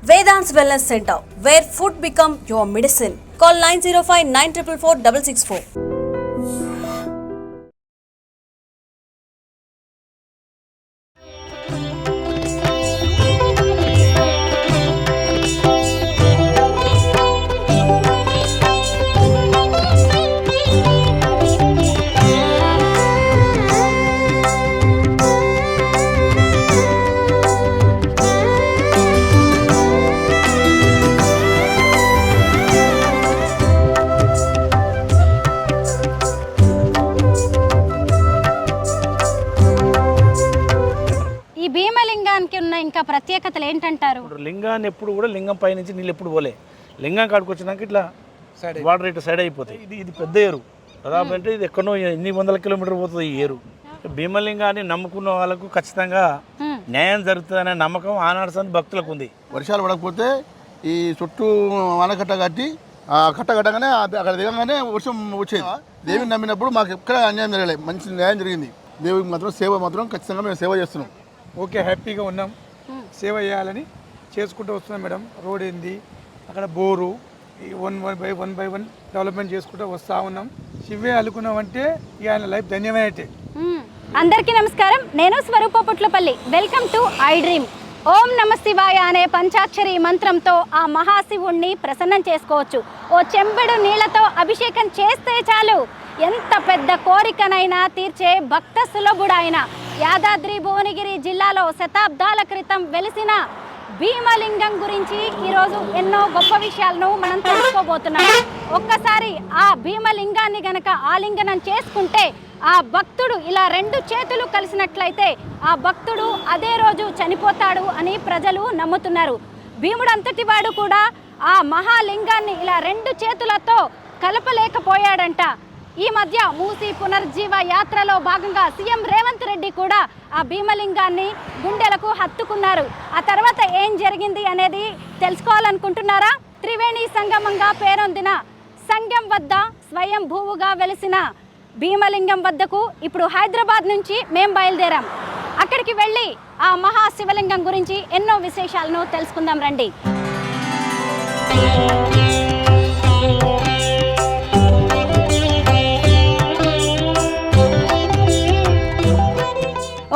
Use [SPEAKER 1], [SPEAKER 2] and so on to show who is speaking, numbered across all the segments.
[SPEAKER 1] Vedant's Wellness Center, where food become your medicine. Call 905 944 664.
[SPEAKER 2] ఇంకా ప్రత్యేకతలు ఏంటంటారు?
[SPEAKER 3] లింగాన్ని ఎప్పుడు కూడా లింగం పై నుంచి నీళ్ళు ఎప్పుడు పోలే. లింగం కాడికి వచ్చినాక ఇట్లా వాటర్ ఇట్లా సైడ్ అయిపోతాయి. ఇది పెద్ద ఏరు దాదాపు అంటే ఇది ఎక్కడో ఎన్ని వందల కిలోమీటర్ పోతుంది ఈ ఏరు. భీమలింగాన్ని నమ్ముకున్న వాళ్ళకు ఖచ్చితంగా న్యాయం జరుగుతుందనే నమ్మకం ఆనాడు సంది భక్తులకు ఉంది.
[SPEAKER 4] వర్షాలు పడకపోతే ఈ చుట్టూ ఆనకట్ట కట్టి కట్ట కట్టగానే అక్కడ దిగంగానే వర్షం వచ్చేది. దేవిని నమ్మినప్పుడు మాకు ఎక్కడ అన్యాయం జరగలేదు, మంచి న్యాయం జరిగింది. దేవుడికి మాత్రం సేవ మాత్రం ఖచ్చితంగా మేము సేవ చేస్తున్నాం.
[SPEAKER 5] ఓకే, హ్యాపీగా ఉన్నాం. సేవ చేయాలని చేసుకుంటూ వస్తున్నాం మేడం. రోడ్ ఏంది, అక్కడ బోరు, ఈ వన్ బై వన్ డెవలప్మెంట్ చేసుకుంటూ వస్తూ ఉన్నాం. శివే అనుకున్నామంటే ఇక ఆయన లైఫ్ ధన్యమైనట్టే.
[SPEAKER 2] అందరికీ నమస్కారం, నేను Swaroopa Putlapalli. Welcome to I dream. ఓం నమ శివాయ అనే పంచాక్షరి మంత్రంతో ఆ మహాశివుణ్ణి ప్రసన్నం చేసుకోవచ్చు. ఓ చెంబెడు నీళ్లతో అభిషేకం చేస్తే చాలు ఎంత పెద్ద కోరికనైనా తీర్చే భక్త సులభుడు ఆయన. యాదాద్రి భువనగిరి జిల్లాలో శతాబ్దాల క్రితం వెలిసిన భీమలింగం గురించి ఈరోజు ఎన్నో గొప్ప విషయాలను మనం తెలుసుకోబోతున్నాం. ఒక్కసారి ఆ భీమలింగాన్ని గనక ఆలింగనం చేసుకుంటే ఆ భక్తుడు ఇలా రెండు చేతులు కలిసినట్లయితే ఆ భక్తుడు అదే రోజు చనిపోతాడు అని ప్రజలు నమ్ముతున్నారు. భీముడు అంతటి వాడు కూడా ఆ మహాలింగాన్ని ఇలా రెండు చేతులతో కలపలేకపోయాడంట. ఈ మధ్య మూసీ పునర్జీవ యాత్రలో భాగంగా సీఎం రేవంత్ రెడ్డి కూడా ఆ భీమలింగాన్ని గుండెలకు హత్తుకున్నారు. ఆ తర్వాత ఏం జరిగింది అనేది తెలుసుకోవాలనుకుంటున్నారా? త్రివేణి సంగమంగా పేరొందిన సంగం వద్ద స్వయం భూవుగా వెలిసిన భీమలింగం వద్దకు ఇప్పుడు హైదరాబాద్ నుంచి మేము బయలుదేరాం. అక్కడికి వెళ్ళి ఆ మహాశివలింగం గురించి ఎన్నో విశేషాలను తెలుసుకుందాం రండి.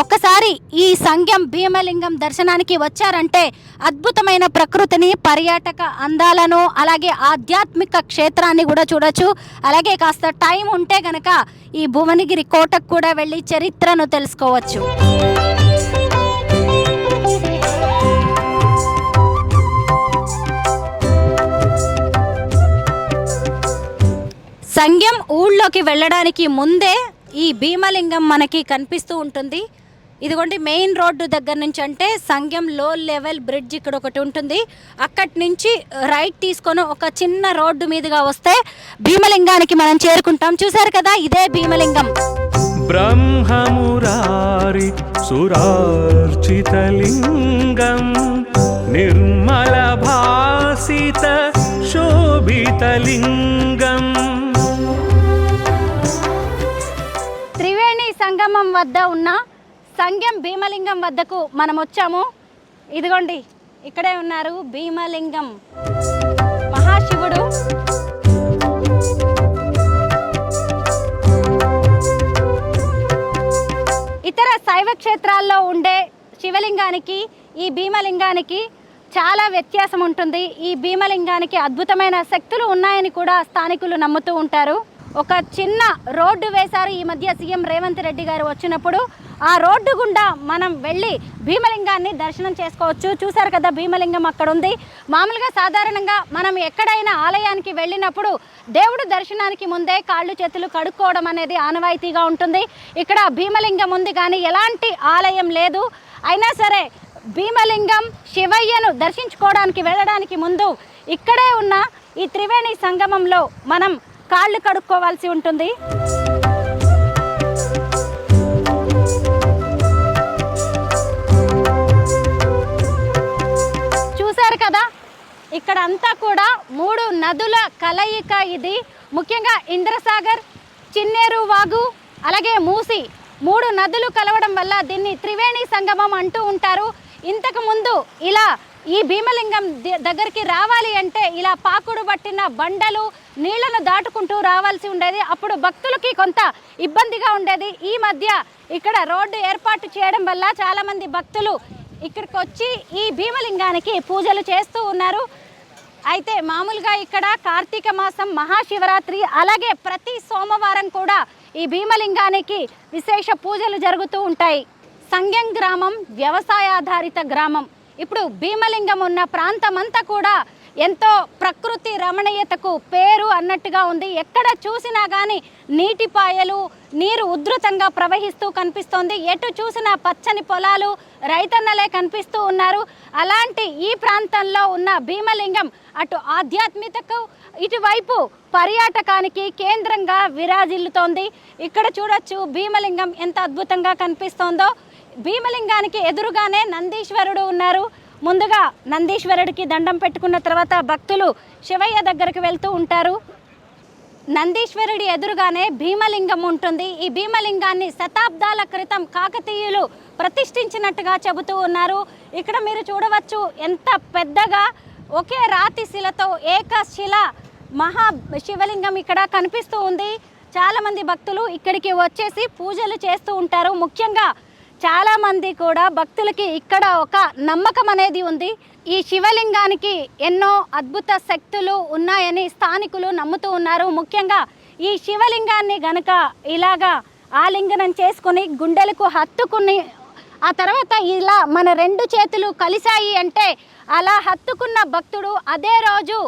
[SPEAKER 2] ఒక్కసారి ఈ సంగం భీమలింగం దర్శనానికి వచ్చారంటే అద్భుతమైన ప్రకృతిని, పర్యాటక అందాలను, అలాగే ఆధ్యాత్మిక క్షేత్రాన్ని కూడా చూడొచ్చు. అలాగే కాస్త టైం ఉంటే గనక ఈ భువనగిరి కోటకు కూడా వెళ్ళి చరిత్రను తెలుసుకోవచ్చు. సంగం ఊళ్ళోకి వెళ్ళడానికి ముందే ఈ భీమలింగం మనకి కనిపిస్తూ ఉంటుంది. ఇదిగోండి మెయిన్ రోడ్డు దగ్గర నుంచి, అంటే సంగం లో లెవెల్ బ్రిడ్జ్ ఇక్కడ ఒకటి ఉంటుంది. అక్కడి నుంచి రైట్ తీసుకొని ఒక చిన్న రోడ్డు మీదుగా వస్తే భీమలింగానికి మనం చేరుకుంటాం. చూసారు కదా, ఇదే భీమలింగం.
[SPEAKER 6] బ్రహ్మమురారి సురార్చితలింగం నిర్మల భాసిత శోభితలింగం.
[SPEAKER 2] త్రివేణి సంగమం వద్ద ఉన్న సంగం భీమలింగం వద్దకు మనం వచ్చాము. ఇదిగోండి ఇక్కడే ఉన్నారు భీమలింగం మహాశివుడు. ఇతర శైవ క్షేత్రాల్లో ఉండే శివలింగానికి ఈ భీమలింగానికి చాలా వ్యత్యాసం ఉంటుంది. ఈ భీమలింగానికి అద్భుతమైన శక్తులు ఉన్నాయని కూడా స్థానికులు నమ్ముతూ ఉంటారు. ఒక చిన్న రోడ్డు వేశారు ఈ మధ్య సీఎం రేవంత్ రెడ్డి గారు వచ్చినప్పుడు. ఆ రోడ్డు గుండా మనం వెళ్ళి భీమలింగాన్ని దర్శనం చేసుకోవచ్చు. చూసారు కదా, భీమలింగం అక్కడ ఉంది. మామూలుగా సాధారణంగా మనం ఎక్కడైనా ఆలయానికి వెళ్ళినప్పుడు దేవుడు దర్శనానికి ముందే కాళ్ళు చేతులు కడుక్కోవడం అనేది ఆనవాయితీగా ఉంటుంది. ఇక్కడ భీమలింగం ఉంది కానీ ఎలాంటి ఆలయం లేదు. అయినా సరే భీమలింగం శివయ్యను దర్శించుకోవడానికి వెళ్ళడానికి ముందు ఇక్కడే ఉన్న ఈ త్రివేణి సంగమంలో మనం కాళ్ళు కడుక్కోవాల్సి ఉంటుంది. చూశారు కదా, ఇక్కడ అంతా కూడా 3 నదుల కలయిక ఇది. ముఖ్యంగా ఇంద్రసాగర్, చిన్నేరు వాగు, అలాగే మూసి 3 నదులు కలవడం వల్ల దీన్ని త్రివేణి సంగమం అంటూ ఉంటారు. ఇంతకు ముందు ఇలా ఈ భీమలింగం దగ్గరికి రావాలి అంటే ఇలా పాకుడు పట్టిన బండలు నీళ్లను దాటుకుంటూ రావాల్సి ఉండేది. అప్పుడు భక్తులకి కొంత ఇబ్బందిగా ఉండేది. ఈ మధ్య ఇక్కడ రోడ్డు ఏర్పాటు చేయడం వల్ల చాలామంది భక్తులు ఇక్కడికి వచ్చి ఈ భీమలింగానికి పూజలు చేస్తూ ఉన్నారు. అయితే మామూలుగా ఇక్కడ కార్తీక మాసం మహాశివరాత్రి అలాగే ప్రతి సోమవారం కూడా ఈ భీమలింగానికి విశేష పూజలు జరుగుతూ ఉంటాయి. సంగెం గ్రామం వ్యవసాయాధారిత గ్రామం. ఇప్పుడు భీమలింగం ఉన్న ప్రాంతం అంతా కూడా ఎంతో ప్రకృతి రమణీయతకు పేరు అన్నట్టుగా ఉంది. ఎక్కడ చూసినా కానీ నీటిపాయలు, నీరు ఉధృతంగా ప్రవహిస్తూ కనిపిస్తోంది. ఎటు చూసినా పచ్చని పొలాలు, రైతన్నలే కనిపిస్తూ ఉన్నారు. అలాంటి ఈ ప్రాంతంలో ఉన్న భీమలింగం అటు ఆధ్యాత్మికతకు ఇటువైపు పర్యాటకానికి కేంద్రంగా విరాజిల్లుతోంది. ఇక్కడ చూడొచ్చు భీమలింగం ఎంత అద్భుతంగా కనిపిస్తోందో. భీమలింగానికి ఎదురుగానే నందీశ్వరుడు ఉన్నారు. ముందుగా నందీశ్వరుడికి దండం పెట్టుకున్న తర్వాత భక్తులు శివయ్య దగ్గరకు వెళ్తూ ఉంటారు. నందీశ్వరుడి ఎదురుగానే భీమలింగం ఉంటుంది. ఈ భీమలింగాన్ని శతాబ్దాల క్రితం కాకతీయులు ప్రతిష్ఠించినట్టుగా చెబుతూ ఉన్నారు. ఇక్కడ మీరు చూడవచ్చు ఎంత పెద్దగా ఒకే రాతి శిలతో ఏకశిల మహా శివలింగం ఇక్కడ కనిపిస్తూ ఉంది. చాలామంది భక్తులు ఇక్కడికి వచ్చేసి పూజలు చేస్తూ ఉంటారు. ముఖ్యంగా చాలామంది కూడా భక్తులకి ఇక్కడ ఒక నమ్మకం అనేది ఉంది. ఈ శివలింగానికి ఎన్నో అద్భుత శక్తులు ఉన్నాయని స్థానికులు నమ్ముతూ ఉన్నారు. ముఖ్యంగా ఈ శివలింగాన్ని గనక ఇలాగా ఆలింగనం చేసుకుని గుండెలకు హత్తుకుని ఆ తర్వాత ఇలా మన రెండు చేతులు కలిశాయి అంటే అలా హత్తుకున్న భక్తుడు అదే రోజు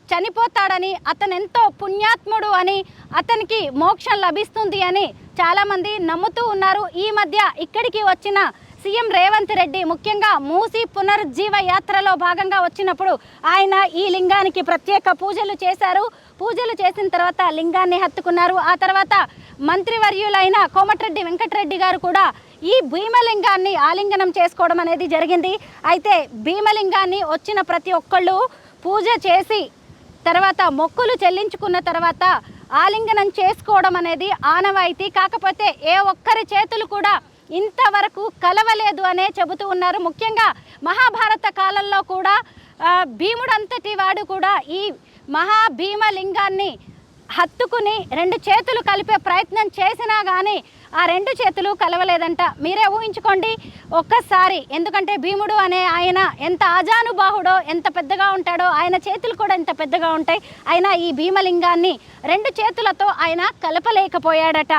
[SPEAKER 2] చనిపోతాడని, అతను ఎంతో పుణ్యాత్ముడు అని, అతనికి మోక్షం లభిస్తుంది అని చాలామంది నమ్ముతూ ఉన్నారు. ఈ మధ్య ఇక్కడికి వచ్చిన సీఎం రేవంత్ రెడ్డి ముఖ్యంగా మూసీ పునరుజ్జీవ యాత్రలో భాగంగా వచ్చినప్పుడు ఆయన ఈ లింగానికి ప్రత్యేక పూజలు చేశారు. పూజలు చేసిన తర్వాత లింగాన్ని హత్తుకున్నారు. ఆ తర్వాత మంత్రివర్యులైన కోమటిరెడ్డి వెంకటరెడ్డి గారు కూడా ఈ భీమలింగాన్ని ఆలింగనం చేసుకోవడం అనేది జరిగింది. అయితే భీమలింగాన్ని వచ్చిన ప్రతి ఒక్కళ్ళు పూజ చేసి తర్వాత మొక్కులు చెల్లించుకున్న తర్వాత ఆలింగనం చేసుకోవడం అనేది ఆనవాయితీ. కాకపోతే ఏ ఒక్కరి చేతులు కూడా ఇంతవరకు కలవలేదు అనే చెబుతూ ఉన్నారు. ముఖ్యంగా మహాభారత కాలంలో కూడా భీముడంతటి వాడు కూడా ఈ మహాభీమలింగాన్ని హత్తుకుని రెండు చేతులు కలిపే ప్రయత్నం చేసినా కానీ ఆ రెండు చేతులు కలవలేదంట. మీరే ఊహించుకోండి ఒక్కసారి. ఎందుకంటే భీముడు అనే ఆయన ఎంత ఆజానుబాహుడో, ఎంత పెద్దగా ఉంటాడో, ఆయన చేతులు కూడా ఎంత పెద్దగా ఉంటాయి. అయినా ఈ భీమలింగాన్ని రెండు చేతులతో ఆయన కలపలేకపోయాడట.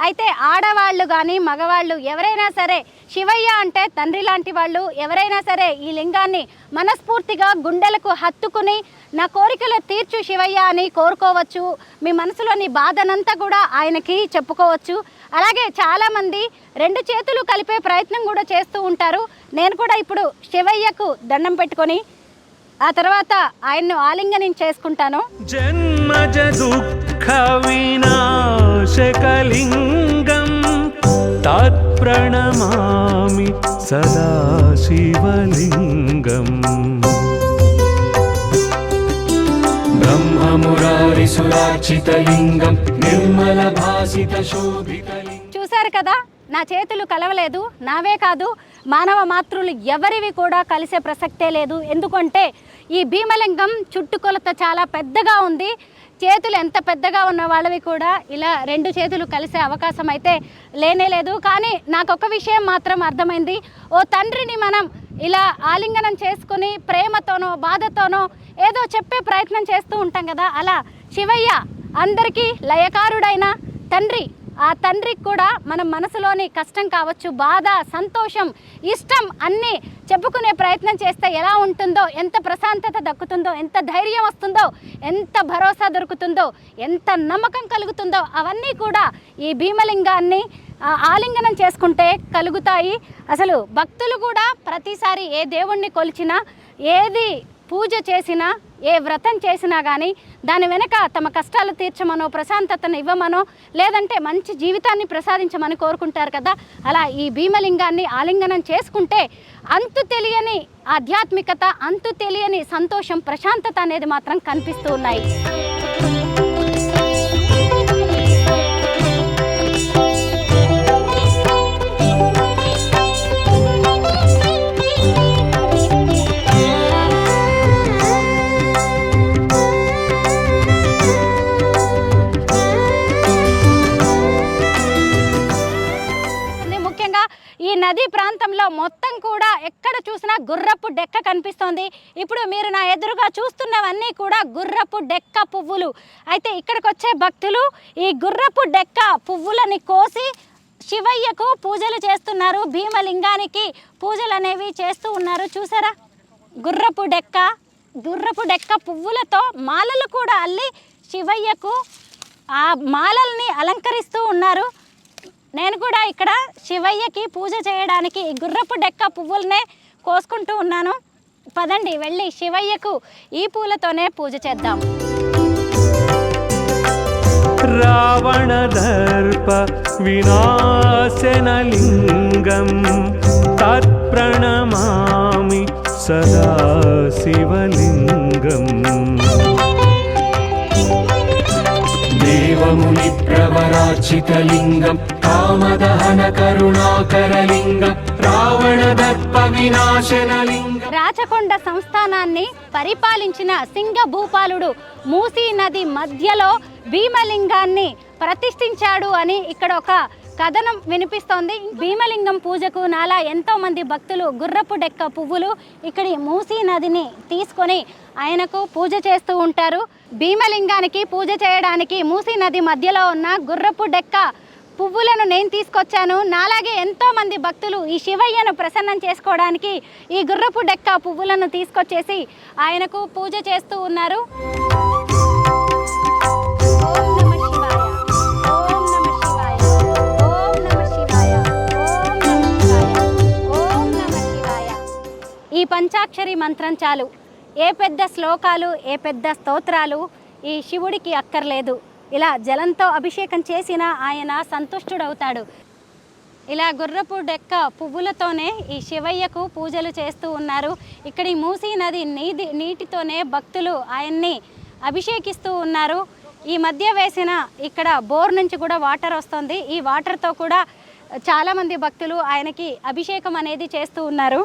[SPEAKER 2] అయితే ఆడవాళ్ళు కానీ మగవాళ్ళు ఎవరైనా సరే శివయ్య అంటే తండ్రి లాంటి వాళ్ళు ఎవరైనా సరే ఈ లింగాన్ని మనస్ఫూర్తిగా గుండెలకు హత్తుకుని నా కోరికలు తీర్చు శివయ్య అని కోరుకోవచ్చు. మీ మనసులోని బాధనంతా కూడా ఆయనకి చెప్పుకోవచ్చు. అలాగే చాలామంది రెండు చేతులు కలిపే ప్రయత్నం కూడా చేస్తూ ఉంటారు. నేను కూడా ఇప్పుడు శివయ్యకు దండం పెట్టుకొని ఆ తర్వాత ఆయన్ను ఆలింగనం చేసుకుంటాను.
[SPEAKER 6] జన్మజ దుఃఖ వినాశకలింగం తత్ప్రణమామి సదా శివలింగం. బ్రహ్మమురారిసురార్చితలింగం నిర్మల భాసిత శోభితలింగం.
[SPEAKER 2] చూశారు కదా, నా చేతులు కలవలేదు. నావే కాదు, మానవ మాతృలు ఎవరివి కూడా కలిసే ప్రసక్తే లేదు. ఎందుకంటే ఈ భీమలింగం చుట్టుకొలత చాలా పెద్దగా ఉంది. చేతులు ఎంత పెద్దగా ఉన్న వాళ్ళవి కూడా ఇలా రెండు చేతులు కలిసే అవకాశం అయితే లేనే లేదు. కానీ నాకు ఒక విషయం మాత్రం అర్థమైంది. ఓ తండ్రిని మనం ఇలా ఆలింగనం చేసుకుని ప్రేమతోనో బాధతోనో ఏదో చెప్పే ప్రయత్నం చేస్తూ ఉంటాం కదా, అలా శివయ్య అందరికీ లయకారుడైన తండ్రి. ఆ తండ్రికి కూడా మన మనసులోని కష్టం కావచ్చు, బాధ, సంతోషం, ఇష్టం అన్నీ చెప్పుకునే ప్రయత్నం చేస్తే ఎలా ఉంటుందో, ఎంత ప్రశాంతత దక్కుతుందో, ఎంత ధైర్యం వస్తుందో, ఎంత భరోసా దొరుకుతుందో, ఎంత నమ్మకం కలుగుతుందో అవన్నీ కూడా ఈ భీమలింగాన్ని ఆలింగనం చేసుకుంటే కలుగుతాయి. అసలు భక్తులు కూడా ప్రతిసారి ఏ దేవుణ్ణి కొలిచినా, ఏది పూజ చేసినా, ఏ వ్రతం చేసినా కానీ దాని వెనక తమ కష్టాలు తీర్చమనో, ప్రశాంతతను ఇవ్వమనో, లేదంటే మంచి జీవితాన్ని ప్రసాదించమని కోరుకుంటారు కదా. అలా ఈ భీమలింగాన్ని ఆలింగనం చేసుకుంటే అంతు తెలియని ఆధ్యాత్మికత, అంతు తెలియని సంతోషం, ప్రశాంతత అనేది మాత్రం కనిపిస్తూ ఉన్నాయి. నదీ ప్రాంతంలో మొత్తం కూడా ఎక్కడ చూసినా గుర్రపు డెక్క కనిపిస్తోంది. ఇప్పుడు మీరు నా ఎదురుగా చూస్తున్నవన్నీ కూడా గుర్రపు డెక్క పువ్వులు. అయితే ఇక్కడికి వచ్చే భక్తులు ఈ గుర్రపు డెక్క పువ్వులని కోసి శివయ్యకు పూజలు చేస్తున్నారు. భీమలింగానికి పూజలు అనేవి చేస్తూ ఉన్నారు. చూసారా, గుర్రపు డెక్క పువ్వులతో మాలలు కూడా అల్లి శివయ్యకు ఆ మాలల్ని అలంకరిస్తూ ఉన్నారు. నేను కూడా ఇక్కడ శివయ్యకి పూజ చేయడానికి గుర్రపు డెక్క పువ్వులనే కోసుకుంటూ ఉన్నాను. పదండి వెళ్ళి శివయ్యకు ఈ పూలతోనే పూజ చేద్దాం.
[SPEAKER 6] రావణదర్ప వినాశనలింగం తత్ప్రణమామి సదా శివలింగం. దేవముని ప్రవరాచితలింగం కామదహన కరుణాకరలింగం రావణదర్ప వినాశనలింగం.
[SPEAKER 2] రాచకొండ సంస్థానాన్ని పరిపాలించిన సింగ భూపాలుడు మూసీ నది మధ్యలో భీమలింగాన్ని ప్రతిష్ఠించాడు అని ఇక్కడ ఒక కథనం వినిపిస్తోంది. భీమలింగం పూజకు నాలా ఎంతో మంది భక్తులు గుర్రపు డెక్క పువ్వులు ఇక్కడి మూసీ నదిని తీసుకొని ఆయనకు పూజ చేస్తూ ఉంటారు. భీమలింగానికి పూజ చేయడానికి మూసీ నది మధ్యలో ఉన్న గుర్రపు డెక్క పువ్వులను నేను తీసుకొచ్చాను. నాలాగే ఎంతో మంది భక్తులు ఈ శివయ్యను ప్రసన్నం చేసుకోవడానికి ఈ గుర్రపు డెక్క పువ్వులను తీసుకొచ్చేసి ఆయనకు పూజ చేస్తూ ఉన్నారు. ఈ పంచాక్షరి మంత్రం చాలు. ఏ పెద్ద శ్లోకాలు, ఏ పెద్ద స్తోత్రాలు ఈ శివుడికి అక్కర్లేదు. ఇలా జలంతో అభిషేకం చేసిన ఆయన సంతుష్టుడవుతాడు. ఇలా గుర్రపు డెక్క పువ్వులతోనే ఈ శివయ్యకు పూజలు చేస్తూ ఉన్నారు. ఇక్కడి మూసీ నది నీటితోనే భక్తులు ఆయన్ని అభిషేకిస్తూ ఉన్నారు. ఈ మధ్య వేసిన ఇక్కడ బోర్ నుంచి కూడా వాటర్ వస్తుంది. ఈ వాటర్తో కూడా చాలామంది భక్తులు ఆయనకి అభిషేకం అనేది చేస్తూ ఉన్నారు.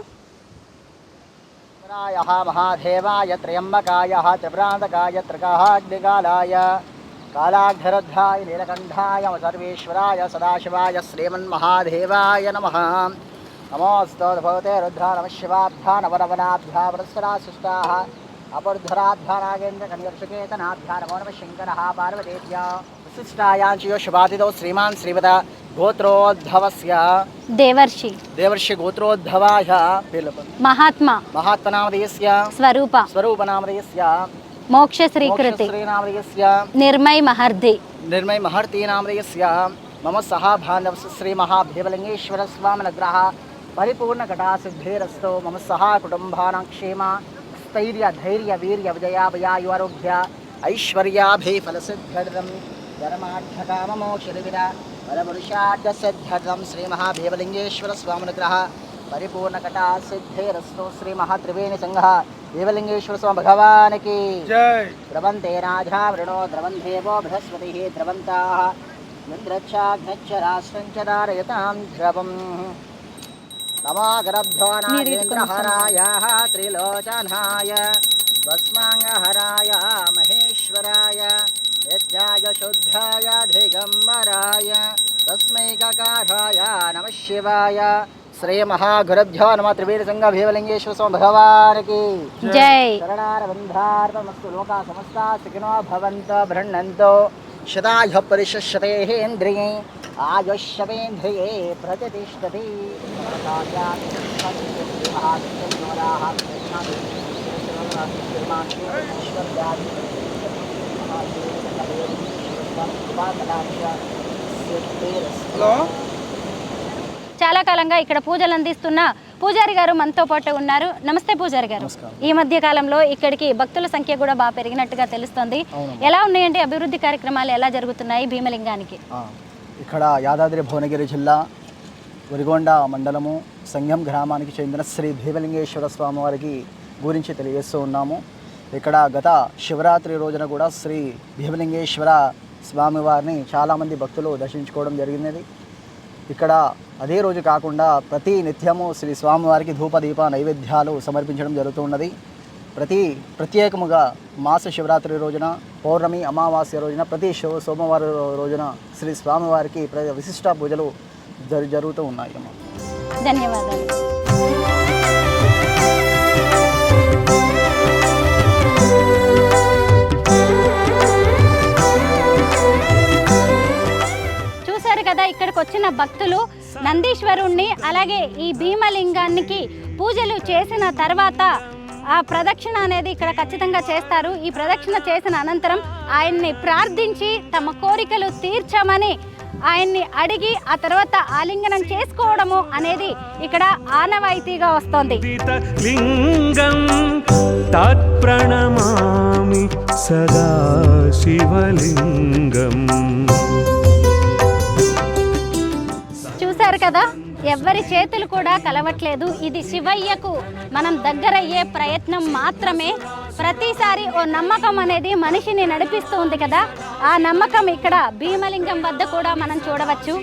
[SPEAKER 7] మహాదేవాయ త్రయంబకాయ త్రిభ్రాంతకాయ త్రికాగ్నికాలాయ కాళాఘ్రరుద్ధాయ నీలకంఠాయ సర్వేశ్వరాయ సదాశివాయ శ్రీమన్మహాదేవాయ నమః. నమోస్తు భగవతే రుద్ర నమః శివాభ్యా నవరవనాభ్యా పురస్సరా సృష్టాః అపర్ధరాభ్యా నాగేంద్ర కన్యర్షకేతనాభ్యా నమో నమః శంకరః పార్వతేభ్యः. విశిష్టాయాంచయో శుభాతిథో శ్రీమాన్ శ్రీవద గోత్రోద్భవస్య దేవర్షి గోత్రోద్భవాయ మహాత్మనామధేయస్య స్వరూపనామధేయస్య
[SPEAKER 2] మోక్ష శ్రీకృతి నిర్మై మహర్ది
[SPEAKER 7] నామధేయస్య మమ సహ బాంధవస్ శ్రీ మహాభీమలింగేశ్వర స్వామినగ్రహ పరిపూర్ణ ఘటాసిద్ధిరస్తు. మమ సహ కుటుంబానాం క్షేమ స్థైర్య ధైర్య వీర్య విజయాభయాయురోగ్య ఐశ్వర్యాభిఫలసిద్ధ్యర్థం ధర్మార్థకామమోక్షవిద పరపురుషార్థసిద్ధ్యర్థం శ్రీ మహాభీమలింగేశ్వర స్వామినగ్రహ పరిపూర్ణ ఘటాసిద్ధిరస్తు. శ్రీ మహాత్రివేణి సంఘ భీమలింగేశ్వర స్వామి భగవానికి జై. ద్రవంతే రాజా వృణో ద్రవందేవో బృహస్పతి ద్రవంతాః ఇంద్రచ్చాగ్నచ్చ రాష్ట్రంచ ధారయతాం ద్రవం. నమాగరభ్యో నాగేంద్రహరాయ త్రిలోచనాయ భస్మాంగహరాయ మహేశ్వరాయ నిత్యాయ శుద్ధాయ దిగంబరాయ తస్మై కకారాయ నమః శివాయ. శ్రీ మహాగురుభ్యో నమః. త్రివేణి సంఘ భీమలింగేశ్వర స్వామి భగవానికి
[SPEAKER 2] జై.
[SPEAKER 7] శరణారవిందార్పణమస్తు. లోకా సమస్తా సుఖినో భవంతు బృహ్ణంతు శతాయు పరిషశ్యతేంద్రియే ఆయుష్యేంద్రియే ప్రతిష్టతి.
[SPEAKER 2] చాలా కాలంగా ఇక్కడ పూజలు అందిస్తున్న పూజారి గారు మనతో పాటు ఉన్నారు. నమస్తే పూజారి గారు. ఈ మధ్య కాలంలో ఇక్కడికి భక్తుల సంఖ్య కూడా బాగా పెరిగినట్టుగా తెలుస్తుంది. ఎలా ఉన్నాయండి అభివృద్ధి కార్యక్రమాలు, ఎలా జరుగుతున్నాయి భీమలింగానికి?
[SPEAKER 7] ఇక్కడ యాదాద్రి భువనగిరి జిల్లా వరిగొండ మండలము సంగం గ్రామానికి చెందిన శ్రీ భీమలింగేశ్వర స్వామి వారికి గురించి తెలియజేస్తూ ఉన్నాము. ఇక్కడ గత శివరాత్రి రోజున కూడా శ్రీ భీమలింగేశ్వర స్వామివారిని చాలామంది భక్తులు దర్శించుకోవడం జరిగినది. ఇక్కడ అదే రోజు కాకుండా ప్రతి నిత్యము శ్రీ స్వామివారికి ధూపదీప నైవేద్యాలు సమర్పించడం జరుగుతున్నది. ప్రత్యేకముగా మాస శివరాత్రి రోజున, పౌర్ణమి అమావాస్య రోజున, ప్రతి సోమవారం రోజున శ్రీ స్వామివారికి విశిష్ట పూజలు జరుగుతూ ఉన్నాయి.
[SPEAKER 2] ధన్యవాదాలు. చూశారు కదా, ఇక్కడికి వచ్చిన భక్తులు నందీశ్వరుణ్ణి అలాగే ఈ భీమలింగానికి పూజలు చేసిన తర్వాత ఆ ప్రదక్షిణ అనేది ఇక్కడ ఖచ్చితంగా చేస్తారు. ఈ ప్రదక్షిణ చేసిన అనంతరం ఆయన్ని ప్రార్థించి తమ కోరికలు తీర్చమని ఆయన్ని అడిగి ఆ తర్వాత ఆలింగనం చేసుకోవడము అనేది ఇక్కడ ఆనవాయితీగా వస్తోంది.
[SPEAKER 6] లింగం తత్ప్రణమామి సదా శివలింగం.
[SPEAKER 2] చూశారు కదా, ఎవ్వరి చేతులు కూడా కలవట్లేదు. ఇది శివయ్యకు మనం దగ్గరయ్యే ప్రయత్నం మాత్రమే. ప్రతిసారి ఓ నమ్మకం అనేది మనిషిని నడిపిస్తూ ఉంది కదా, ఆ నమ్మకం ఇక్కడ భీమలింగం వద్ద కూడా మనం చూడవచ్చు.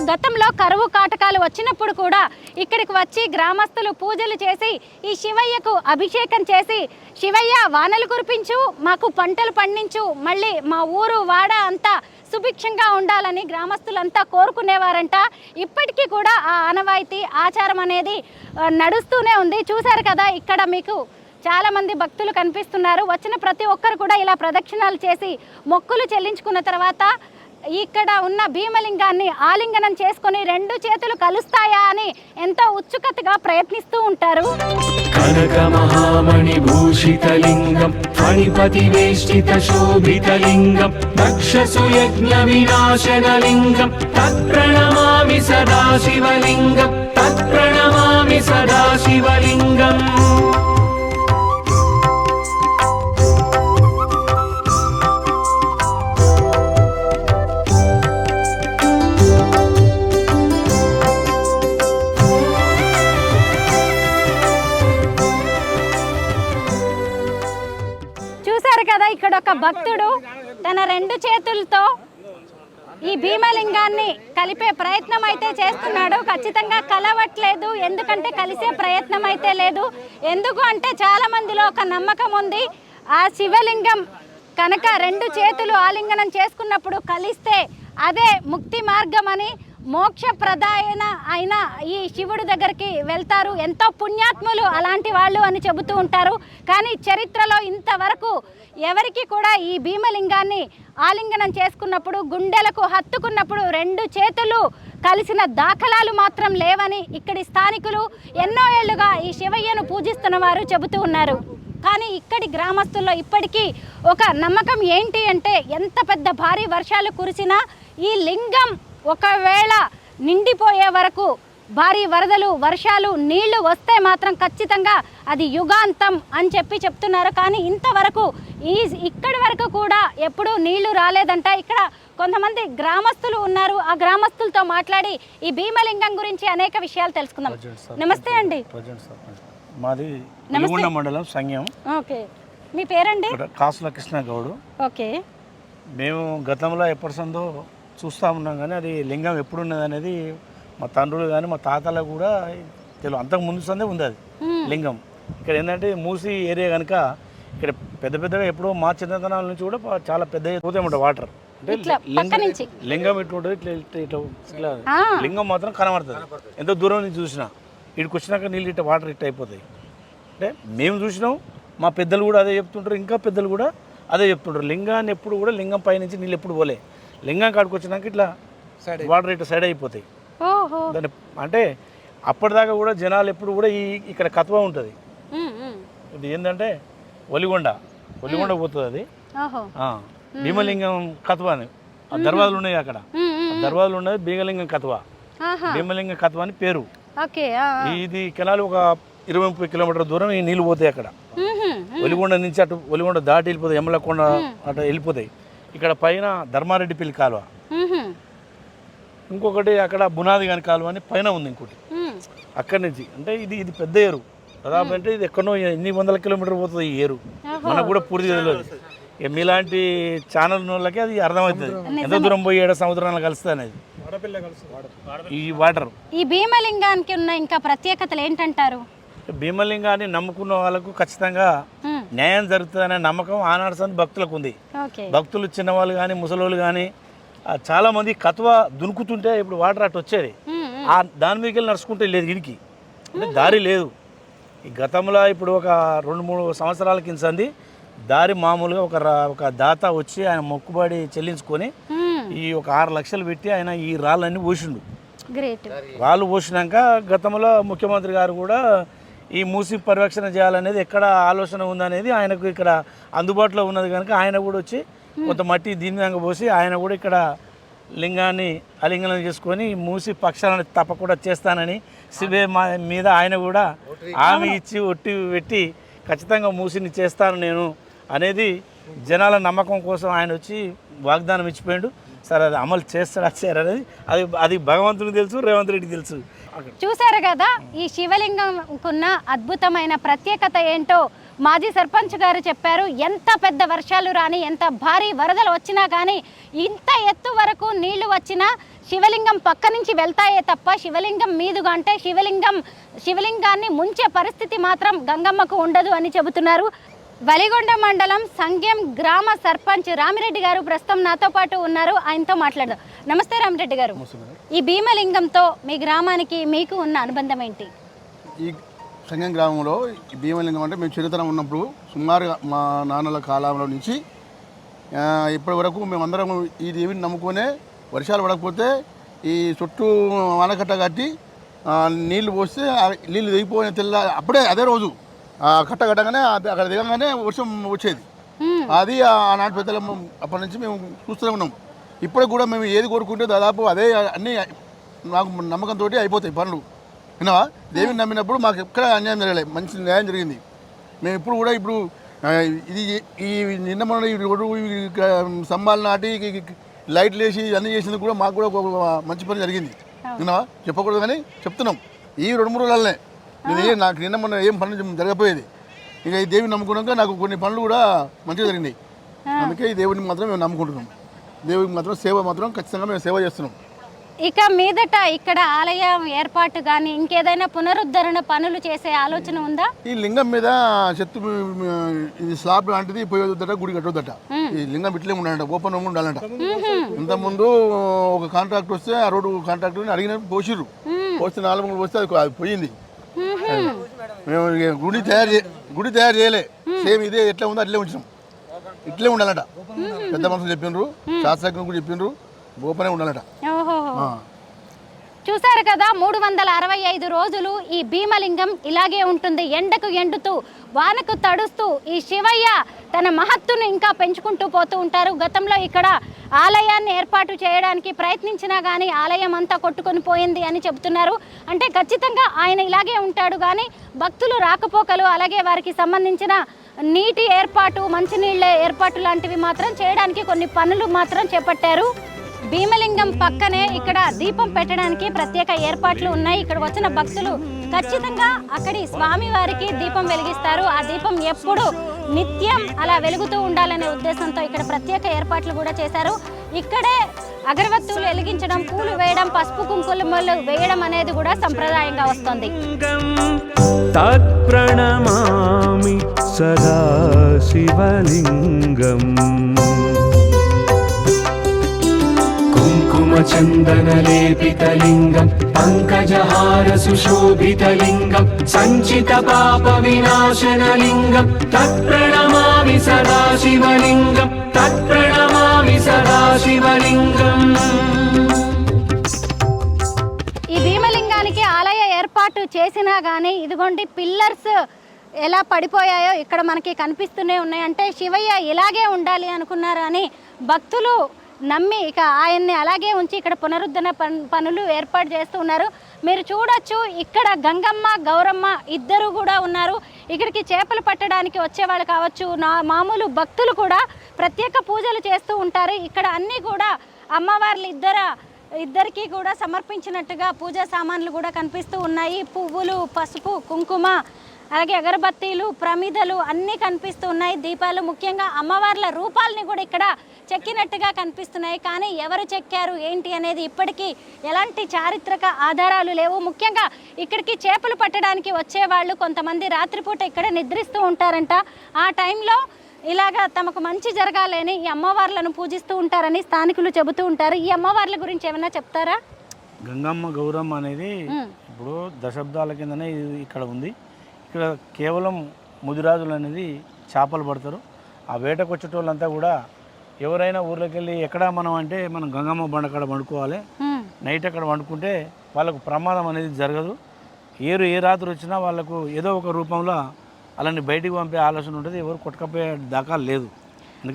[SPEAKER 2] గతంలో కరువు కాటకాలు వచ్చినప్పుడు కూడా ఇక్కడికి వచ్చి గ్రామస్తులు పూజలు చేసి ఈ శివయ్యకు అభిషేకం చేసి, శివయ్య వానలు కురిపించు, మాకు పంటలు పండించు, మళ్ళీ మా ఊరు వాడ అంతా సుభిక్షంగా ఉండాలని గ్రామస్తులంతా కోరుకునేవారంట. ఇప్పటికీ కూడా ఆ ఆనవాయితీ ఆచారం అనేది నడుస్తూనే ఉంది. చూశారు కదా, ఇక్కడ మీకు చాలామంది భక్తులు కనిపిస్తున్నారు. వచ్చిన ప్రతి ఒక్కరు కూడా ఇలా ప్రదక్షిణాలు చేసి మొక్కులు చెల్లించుకున్న తర్వాత ఇక్కడ ఉన్న భీమలింగాన్ని ఆలింగనం చేసుకొని రెండు చేతులు కలుస్తాయా అని ఎంతో ఉత్సుకతగా ప్రయత్నిస్తూ ఉంటారు.
[SPEAKER 6] కనక మహామణి భూషితలింగం ఫణిపతి వేష్టిత శోభితలింగం దక్షసు యజ్ఞ వినాశనలింగం తత్ప్రణమామి సదాశివలింగం తత్ప్రణమామి సదాశివలింగం.
[SPEAKER 2] కదా, ఇక్కడ ఒక భక్తుడు తన రెండు చేతులతో ఈ భీమలింగాన్ని కలిపే ప్రయత్నం అయితే చేస్తున్నాడు. ఖచ్చితంగా కలవట్లేదు, ఎందుకంటే కలిసే ప్రయత్నం అయితే లేదు. ఎందుకు అంటే చాలా మందిలో ఒక నమ్మకం ఉంది, ఆ శివలింగం కనుక రెండు చేతులు ఆలింగనం చేసుకున్నప్పుడు కలిస్తే అదే ముక్తి మార్గం అని, మోక్షప్రదాయన అయిన ఈ శివుడి దగ్గరికి వెళ్తారు, ఎంతో పుణ్యాత్ములు అలాంటి వాళ్ళు అని చెబుతూ ఉంటారు. కానీ చరిత్రలో ఇంతవరకు ఎవరికి కూడా ఈ భీమలింగాన్ని ఆలింగనం చేసుకున్నప్పుడు, గుండెలకు హత్తుకున్నప్పుడు రెండు చేతులు కలిసిన దాఖలాలు మాత్రం లేవని ఇక్కడి స్థానికులు ఎన్నో ఏళ్లుగా ఈ శివయ్యను పూజిస్తున్న వారు చెబుతూ ఉన్నారు. కానీ ఇక్కడి గ్రామస్తుల్లో ఇప్పటికీ ఒక నమ్మకం ఏంటి అంటే, ఎంత పెద్ద భారీ వర్షాలు కురిసినా ఈ లింగం ఒకవేళ నిండిపోయే వరకు భారీ వరదలు, వర్షాలు, నీళ్లు వస్తే మాత్రం ఖచ్చితంగా అది యుగాంతం అని చెప్తున్నారు. కానీ ఇంతవరకు ఇక్కడి వరకు కూడా ఎప్పుడూ నీళ్లు రాలేదంట. ఇక్కడ కొంతమంది గ్రామస్తులు ఉన్నారు, ఆ గ్రామస్తులతో మాట్లాడి ఈ భీమలింగం గురించి అనేక విషయాలు తెలుసుకుందాం. నమస్తే అండి.
[SPEAKER 3] మాది నల్గొండ మండలం సంఘం.
[SPEAKER 2] ఓకే, మీ పేరండి?
[SPEAKER 3] కాసుల కృష్ణ గౌడు.
[SPEAKER 2] ఓకే,
[SPEAKER 3] మేము గతంలో ఎప్పటిసందో చూస్తూ ఉన్నాం, కానీ అది లింగం ఎప్పుడు ఉన్నది అనేది మా తండ్రులు కానీ మా తాతలు కూడా తెలియదు. అంతకు ముందు సందే ఉంది అది లింగం. ఇక్కడ ఏంటంటే మూసి ఏరియా కనుక ఇక్కడ పెద్ద పెద్దగా ఎప్పుడో మా చిన్నతనాల నుంచి కూడా చాలా పెద్ద పోతే ఉంటుంది వాటర్. అంటే లింగం ఇటు ఉంటుంది, ఇట్లా ఇట్లా లింగం మాత్రం కనబడుతుంది. ఎంతో దూరం నుంచి చూసినా ఇక్కడికి వచ్చినాక నీళ్ళు ఇట్లా వాటర్ ఇట్లా అయిపోతాయి. అంటే మేము చూసినాం, మా పెద్దలు కూడా అదే చెప్తుంటారు, ఇంకా పెద్దలు కూడా అదే చెప్తుంటారు. లింగాన్ని ఎప్పుడు కూడా లింగం పైనుంచి నీళ్ళు ఎప్పుడు పోలే, లింగం కాడికి వచ్చినాక ఇట్లా వాటర్ ఇట్లా సైడ్ అయిపోతాయి. దాని అంటే అప్పటిదాకా కూడా జనాలు ఎప్పుడు కూడా ఇక్కడ కత్వ ఉంటుంది. ఇది ఏంటంటే ఒలిగొండ పోతుంది అది. భీమలింగం కత్వ అని ఆ దర్వాజలు ఉన్నాయి, అక్కడ దర్వాజలు ఉన్నది భీమలింగం కత్వ. భీమలింగం కత్వ అని పేరు. ఇది కెనాలు ఒక 20-30 కిలోమీటర్ల దూరం ఈ నీళ్ళు పోతాయి. అక్కడ ఒలిగొండ నుంచి అటు ఒలిగొండ దాటి వెళ్ళిపోతాయి, ఎమ్మలకొండ అటు వెళ్ళిపోతాయి. ఇక్కడ పైన ధర్మారెడ్డిపల్లి కాలువ, ఇంకొకటి అక్కడ బునాది గాని కాలువ అని పైన ఉంది ఇంకోటి. అక్కడి నుంచి అంటే ఇది పెద్ద ఏరు, దాదాపు అంటే ఇది ఎక్కడో ఎన్ని వందల కిలోమీటర్ పోతుంది ఈ ఏరు, మనకు కూడా పూర్తి తెలియదు. ఇక మీలాంటి ఛానల్ వాళ్ళకి అది అర్థమవుతుంది ఎంత దూరం పోయి ఏడ సముద్రంలో కలుస్తుంది అనేది ఈ వాటర్.
[SPEAKER 2] ఈ భీమలింగానికి ఉన్న ఇంకా ప్రత్యేకతలు ఏంటంటారు?
[SPEAKER 3] భీమలింగాన్ని నమ్ముకున్న వాళ్ళకు ఖచ్చితంగా న్యాయం జరుగుతుందనే నమ్మకం ఆనాడు సంది భక్తులకు ఉంది. భక్తులు చిన్నవాళ్ళు కానీ ముసలోళ్ళు కానీ చాలామంది కత్వ దునుకుతుంటే ఇప్పుడు వాటర్ అటు వచ్చేది, దాని మీదకి వెళ్ళి నడుచుకుంటే లేదు, ఇడికి అంటే దారి లేదు. ఈ గతంలో ఇప్పుడు ఒక 2-3 సంవత్సరాల కింద దారి మామూలుగా ఒక దాత వచ్చి ఆయన మొక్కుబడి చెల్లించుకొని ఈ ఒక 6 లక్షలు పెట్టి ఆయన ఈ రాళ్ళన్నీ పోసిండు. రాళ్ళు పోసినాక గతంలో ముఖ్యమంత్రి గారు కూడా ఈ మూసి పరిరక్షణ చేయాలనేది ఎక్కడ ఆలోచన ఉందనేది ఆయనకు ఇక్కడ అందుబాటులో ఉన్నది కనుక ఆయన కూడా వచ్చి కొంత మట్టి దీని మీద పోసి ఆయన కూడా ఇక్కడ లింగాన్ని అలింగనం చేసుకొని మూసి పక్షాలను తప్పకుండా చేస్తానని శివే మీద ఆయన కూడా హామీ ఇచ్చి ఒట్టి పెట్టి ఖచ్చితంగా మూసిని చేస్తాను నేను అనేది జనాల నమ్మకం కోసం ఆయన వచ్చి వాగ్దానం ఇచ్చిపోయాడు. సరే అది అమలు చేస్తాడా అనేది అది భగవంతుడికి తెలుసు, రేవంత్ రెడ్డికి తెలుసు.
[SPEAKER 2] చూసారు కదా ఈ శివలింగంకున్న అద్భుతమైన ప్రత్యేకత ఏంటో మాజీ సర్పంచ్ గారు చెప్పారు. ఎంత పెద్ద వర్షాలు రాని, ఎంత భారీ వరదలు వచ్చినా కానీ, ఇంత ఎత్తు వరకు నీళ్లు వచ్చినా శివలింగం పక్క నుంచి వెళ్తాయే తప్ప శివలింగం మీదుగా అంటే శివలింగాన్ని ముంచే పరిస్థితి మాత్రం గంగమ్మకు ఉండదు అని చెబుతున్నారు. వలిగొండ మండలం సంగెం గ్రామ సర్పంచ్ రామిరెడ్డి గారు ప్రస్తుతం నాతో పాటు ఉన్నారు, ఆయనతో మాట్లాడదాం. నమస్తే రామిరెడ్డి గారు, ఈ భీమలింగంతో మీ గ్రామానికి మీకు ఉన్న అనుబంధం ఏంటి?
[SPEAKER 4] ఈ సంగం గ్రామంలో ఈ భీమలింగం అంటే మేము చిన్నతనం ఉన్నప్పుడు సుమారుగా మా నాన్నల కాలంలో నుంచి ఇప్పటి వరకు మేమందరం ఈ దేవిని నమ్ముకునే వర్షాలు పడకపోతే ఈ చుట్టూ ఆనకట్ట కట్టి నీళ్లు పోస్తే నీళ్ళు దిగిపోయిన అప్పుడే అదే రోజు కట్ట కట్టగానే అక్కడ దిగంగానే వర్షం వచ్చేది. అది ఆనాటి పెద్దల అప్పటి నుంచి మేము చూస్తూనే ఉన్నాం. ఇప్పటికి కూడా మేము ఏది కోరుకుంటే దాదాపు అదే అన్నీ నాకు నమ్మకంతో అయిపోతాయి పనులు. విన్నావా, దేవిని నమ్మినప్పుడు మాకు ఎక్కడ అన్యాయం జరగలేదు, మంచి న్యాయం జరిగింది. మేము ఇప్పుడు ఇది ఈ నిన్న మొన్న ఈ రోడ్డు స్తంభాలు నాటి లైట్లు వేసి అన్నీ చేసింది కూడా మాకు కూడా ఒక మంచి పని జరిగింది. విన్నావా, చెప్పకూడదు కానీ చెప్తున్నాం. ఈ 2-3 రోజులనే నాకు నిన్న మొన్న ఏం పనులు జరగపోయేది. ఇక ఈ దేవిని నమ్ముకున్నాక నాకు కొన్ని పనులు కూడా మంచిగా జరిగినాయి. అందుకే ఈ దేవుడిని మాత్రం మేము నమ్ముకుంటున్నాం. దేవుడికి మాత్రం సేవ మాత్రం ఖచ్చితంగా మేము సేవ చేస్తున్నాం.
[SPEAKER 2] ఇక మీదట ఇక్కడ ఆలయం ఏర్పాటు కానీ ఇంకేదైనా పునరుద్ధరణ పనులు చేసే ఆలోచన ఉందా?
[SPEAKER 4] ఈ లింగం మీద చెత్త ఇది స్లాబ్ లాంటిది పోయేదట, గుడి కట్టొద్దట. ఈ లింగం ఇట్లే ఉండాలంట, ఓపెన్ ఉండాలంట. ఇంతకుముందు ఒక కాంట్రాక్ట్ వస్తే ఆ రోడ్డు కాంట్రాక్ట్ అడిగిన పోసిర్రు, పోస్తే 4 మూడు పోస్తే అది పోయింది. మేము గుడి తయారు చేయలే, సేమ్ ఇదే ఎట్లా ఉందో అట్లే ఉంచినాం. ఇట్లే ఉండాలట, పెద్ద మనుషులు చెప్పిండ్రు, శాస్త్రజ్ఞులు కూడా చెప్పిండ్రు, ఓపెనే ఉండాలట.
[SPEAKER 2] చూసారు కదా, 365 రోజులు ఈ భీమలింగం ఇలాగే ఉంటుంది. ఎండకు ఎండుతూ, వానకు తడుస్తూ ఈ శివయ్య తన మహత్తును ఇంకా పెంచుకుంటూ పోతూ ఉంటారు. గతంలో ఇక్కడ ఆలయాన్ని ఏర్పాటు చేయడానికి ప్రయత్నించినా కానీ ఆలయం అంతా కొట్టుకొని పోయింది అని చెబుతున్నారు. అంటే ఖచ్చితంగా ఆయన ఇలాగే ఉంటాడు, కానీ భక్తులు రాకపోకలు అలాగే వారికి సంబంధించిన నీటి ఏర్పాటు, మంచినీళ్ళ ఏర్పాటు లాంటివి మాత్రం చేయడానికి కొన్ని పనులు మాత్రం చేపట్టారు. భీమలింగం పక్కనే ఇక్కడ దీపం పెట్టడానికి ప్రత్యేక ఏర్పాట్లు ఉన్నాయి. ఇక్కడ వచ్చిన భక్తులు ఖచ్చితంగా అక్కడి స్వామి వారికి దీపం వెలిగిస్తారు. ఆ దీపం ఎప్పుడు నిత్యం అలా వెలుగుతూ ఉండాలనే ఉద్దేశంతో ఇక్కడ ప్రత్యేక ఏర్పాట్లు కూడా చేశారు. ఇక్కడే అగరవత్తులు వెలిగించడం, పూలు వేయడం, పసుపు కుంకుమలు వేయడం అనేది కూడా సంప్రదాయంగా వస్తుంది.
[SPEAKER 6] తత్ప్రణమామి సదా శివలింగం కుంకుమచందనలేపితలింగం పంకజహార సుశోభితలింగం సంచిత పాప వినాశనలింగం తత్ప్రణమామి సదా శివలింగం తత్ప్రణమామి సదా శివలింగం.
[SPEAKER 2] ఈ భీమలింగానికి ఆలయ ఏర్పాటు చేసినా కానీ ఇదిగోండి పిల్లర్స్ ఎలా పడిపోయాయో ఇక్కడ మనకి కనిపిస్తూనే ఉన్నాయి. అంటే శివయ్య ఇలాగే ఉండాలి అనుకున్నారు అని భక్తులు నమ్మి ఇక ఆయన్ని అలాగే ఉంచి ఇక్కడ పునరుద్ధరణ పనులు ఏర్పాటు చేస్తూ ఉన్నారు. మీరు చూడొచ్చు, ఇక్కడ గంగమ్మ, గౌరమ్మ ఇద్దరు కూడా ఉన్నారు. ఇక్కడికి చేపలు పట్టడానికి వచ్చేవాళ్ళు కావచ్చు, మామూలు భక్తులు కూడా ప్రత్యేక పూజలు చేస్తూ ఉంటారు. ఇక్కడ అన్నీ కూడా అమ్మవార్లు ఇద్దరికి కూడా సమర్పించినట్టుగా పూజా సామాన్లు కూడా కనిపిస్తూ ఉన్నాయి. పువ్వులు, పసుపు, కుంకుమ, అలాగే అగరబత్తీలు, ప్రమిదలు అన్నీ కనిపిస్తూ ఉన్నాయి. దీపాలు, ముఖ్యంగా అమ్మవార్ల రూపాలని కూడా ఇక్కడ చెక్కినట్టుగా కనిపిస్తున్నాయి. కానీ ఎవరు చెక్కారు ఏంటి అనేది ఇప్పటికీ ఎలాంటి చారిత్రక ఆధారాలు లేవు. ముఖ్యంగా ఇక్కడికి చేపలు పట్టడానికి వచ్చేవాళ్ళు కొంతమంది రాత్రిపూట ఇక్కడ నిద్రిస్తూ ఉంటారంట. ఆ టైంలో ఇలాగా తమకు మంచి జరగాలని ఈ అమ్మవార్లను పూజిస్తూ ఉంటారని స్థానికులు చెబుతూ ఉంటారు. ఈ అమ్మవార్ల గురించి ఏమైనా చెప్తారా?
[SPEAKER 3] గంగమ్మ గౌరమ్మ అనేది ఇప్పుడు దశాబ్దాల కిందనే ఇక్కడ ఉంది. ఇక్కడ కేవలం ముదిరాజులు అనేది చేపలు పడతారు. ఆ వేటకు వచ్చేటోళ్ళంతా కూడా ఎవరైనా ఊర్లోకి వెళ్ళి ఎక్కడ మనం అంటే మనం గంగమ్మ బండ అక్కడ వండుకోవాలి, నైట్ అక్కడ వండుకుంటే వాళ్ళకు ప్రమాదం అనేది జరగదు. ఏ రాత్రి వచ్చినా వాళ్ళకు ఏదో ఒక రూపంలో అలాని బయటికి పంపే ఆలోచన ఉంటుంది. ఎవరు కొట్టుకపోయే దాకా లేదు.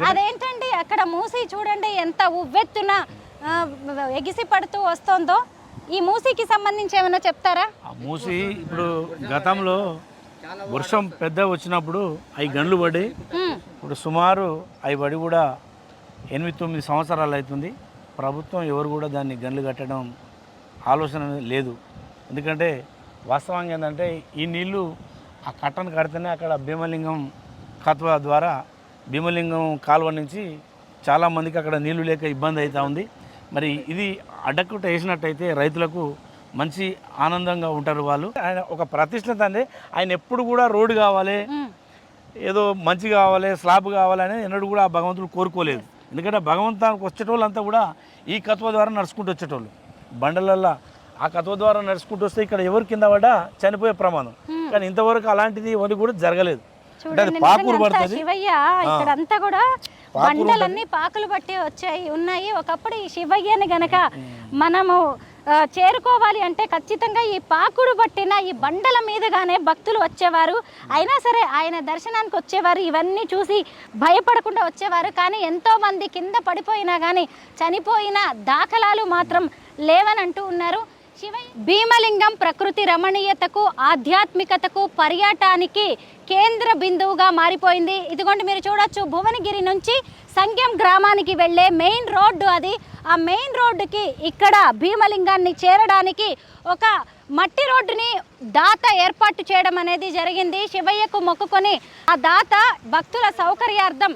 [SPEAKER 2] అదేంటండి అక్కడ మూసి చూడండి ఎంత ఉవ్వెత్తున ఎగిసి పడుతూ వస్తుందో. ఈ మూసికి సంబంధించి ఏమైనా చెప్తారా?
[SPEAKER 3] ఆ మూసి ఇప్పుడు గతంలో వర్షం పెద్ద వచ్చినప్పుడు అవి గండ్లు పడి ఇప్పుడు సుమారు అవి పడి కూడా 8-9 సంవత్సరాలు అవుతుంది. ప్రభుత్వం ఎవరు కూడా దాన్ని గండ్లు కట్టడం ఆలోచన లేదు. ఎందుకంటే వాస్తవంగా ఏంటంటే ఈ నీళ్లు ఆ కట్టను కడితేనే అక్కడ భీమలింగం కత్వ ద్వారా భీమలింగం కాలువ నుంచి చాలామందికి అక్కడ నీళ్లు లేక ఇబ్బంది అవుతూ ఉంది. మరి ఇది అడ్డకుట్ట వేసినట్టయితే రైతులకు మంచి ఆనందంగా ఉంటారు వాళ్ళు. ఆయన ఒక ప్రతిష్ఠత అంటే ఆయన ఎప్పుడు కూడా రోడ్డు కావాలి, ఏదో మంచి కావాలి, స్లాబ్ కావాలని ఎన్నడూ కూడా ఆ భగవంతుడు కోరుకోలేదు. ఎందుకంటే భగవంతానికి వచ్చేటోళ్ళంతా కూడా ఈ కత్వ ద్వారా నడుచుకుంటూ వచ్చేటోళ్ళు. బండలల్లో ఆ కత్వ ద్వారా నడుచుకుంటూ వస్తే ఇక్కడ ఎవరు కింద పడ్డా చనిపోయే ప్రమాదం. కానీ ఇంతవరకు అలాంటిది ఎవరు కూడా జరగలేదు. అంటే అది పాకూరు పడుతుంది.
[SPEAKER 2] శివయ్య ఇక్కడంతా కూడా బండలన్నీ పాకులు పట్టి ఉన్నాయి. ఒకప్పుడు ఈ శివయ్యని గనక మనము చేరుకోవాలి అంటే ఖచ్చితంగా ఈ పాకుడు పట్టిన ఈ బండల మీదుగానే భక్తులు వచ్చేవారు. అయినా సరే ఆయన దర్శనానికి వచ్చేవారు, ఇవన్నీ చూసి భయపడకుండా వచ్చేవారు. కానీ ఎంతోమంది కింద పడిపోయినా కానీ చనిపోయిన దాఖలాలు మాత్రం లేవని అంటూ ఉన్నారు. భీమలింగం ప్రకృతి రమణీయతకు, ఆధ్యాత్మికతకు, పర్యాటకానికి కేంద్ర బిందువుగా మారిపోయింది. ఇదిగోండి మీరు చూడొచ్చు, భువనగిరి నుంచి సంగెం గ్రామానికి వెళ్ళే మెయిన్ రోడ్డు అది. ఆ మెయిన్ రోడ్డుకి ఇక్కడ భీమలింగాన్ని చేరడానికి ఒక మట్టి రోడ్డుని దాత ఏర్పాటు చేయడం అనేది జరిగింది. శివయ్యకు మొక్కుకొని ఆ దాత భక్తుల సౌకర్యార్థం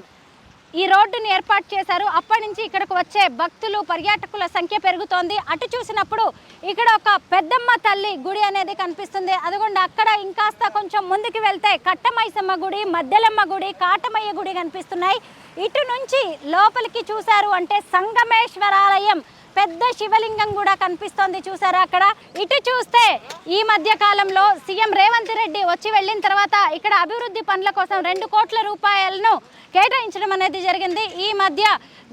[SPEAKER 2] ఈ రోడ్డుని ఏర్పాటు చేశారు. అప్పటి నుంచి ఇక్కడికి వచ్చే భక్తులు, పర్యాటకుల సంఖ్య పెరుగుతోంది. అటు చూసినప్పుడు ఇక్కడ ఒక పెద్దమ్మ తల్లి గుడి అనేది కనిపిస్తుంది. అదిగోండి అక్కడ ఇంకాస్త కొంచెం ముందుకు వెళ్తే కట్టమైసమ్మ గుడి, మద్దెలమ్మ గుడి, కాటమయ్య గుడి కనిపిస్తున్నాయి. ఇటు నుంచి లోపలికి చూశారు అంటే సంగమేశ్వరాలయం పెద్ద శివలింగం కూడా కనిపిస్తోంది. చూసారా అక్కడ? ఇటు చూస్తే ఈ మధ్య కాలంలో సీఎం రేవంత్ రెడ్డి వచ్చి వెళ్ళిన తర్వాత ఇక్కడ అభివృద్ధి పనుల కోసం 2 కోట్ల రూపాయలను కేటాయించడం అనేది జరిగింది. ఈ మధ్య